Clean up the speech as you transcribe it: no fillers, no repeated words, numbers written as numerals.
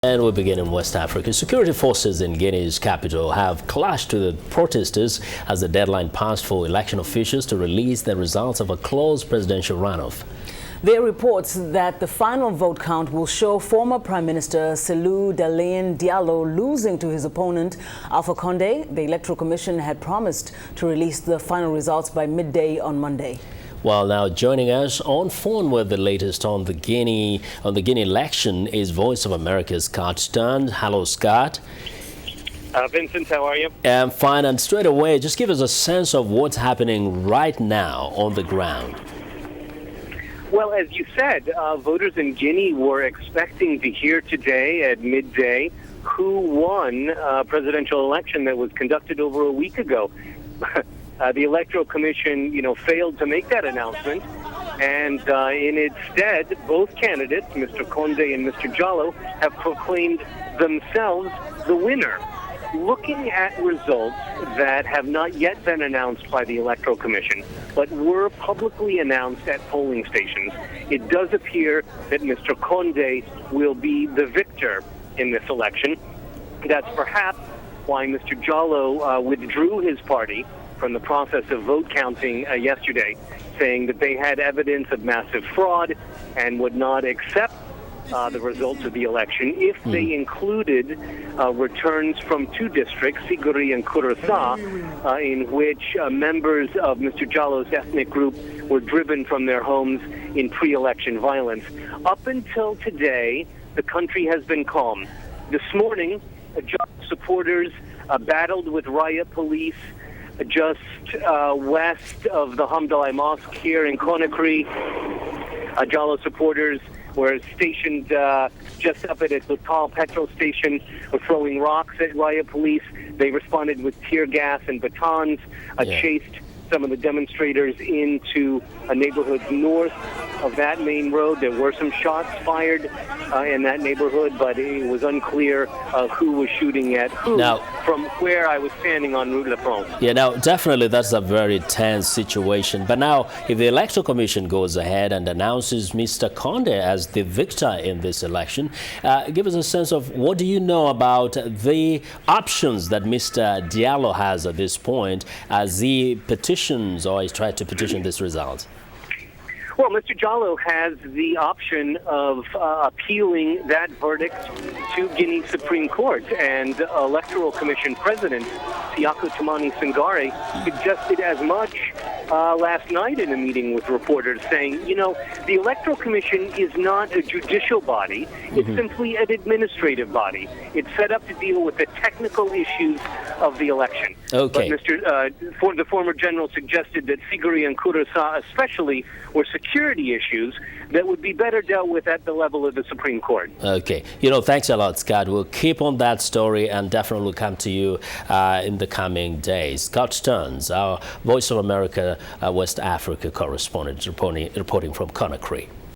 And we begin in West Africa. Security forces in Guinea's capital have clashed with the protesters as the deadline passed for election officials to release the results of a close presidential runoff. There are reports that the final vote count will show former Prime Minister Cellou Dalein Diallo losing to his opponent Alpha Condé. The Electoral Commission had promised to release the final results by midday on Monday. Well, now joining us on phone with the latest on the Guinea election is Voice of America's Scott Stearns. Hello, Scott. Vincent, how are you? I'm fine. And straight away, just give us a sense of what's happening right now on the ground. Well, as you said, voters in Guinea were expecting to hear today at midday who won a presidential election that was conducted over a week ago. The Electoral Commission, failed to make that announcement, and in its stead, both candidates, Mr. Condé and Mr. Diallo, have proclaimed themselves the winner. Looking at results that have not yet been announced by the Electoral Commission, but were publicly announced at polling stations, it does appear that Mr. Condé will be the victor in this election. That's perhaps why Mr. Diallo withdrew his party from the process of vote counting yesterday, saying that they had evidence of massive fraud and would not accept the results of the election if they included returns from two districts, Siguri and Curaçao, in which members of Mr. Diallo's ethnic group were driven from their homes in pre-election violence. Up until today, the country has been calm. This morning, Diallo supporters battled with riot police just west of the Hamdallah Mosque here in Conakry. Diallo supporters were stationed just up at a Total petrol station, were throwing rocks at riot police. They responded with tear gas and batons, chased some of the demonstrators into a neighborhood north of that main road. There were some shots fired in that neighborhood, but it was unclear who was shooting at who from where I was standing on Rue La France. Yeah, now definitely that's a very tense situation. But now if the Electoral Commission goes ahead and announces Mr. Condé as the victor in this election, give us a sense of what do you know about the options that Mr. Diallo has at this point as he petitions or he's tried to petition this result? Well, Mr. Diallo has the option of appealing that verdict to Guinea Supreme Court, and Electoral Commission President Siaku Tumani Sangare suggested as much last night in a meeting with reporters, saying, the Electoral Commission is not a judicial body, it's simply an administrative body. It's set up to deal with the technical issues of the election. Okay. But the former general suggested that Siguri and Curaçao especially were security issues that would be better dealt with at the level of the Supreme Court. Okay. Thanks a lot, Scott. We'll keep on that story and definitely will come to you in the coming days. Scott Stearns, our Voice of America West Africa correspondent, reporting from Conakry.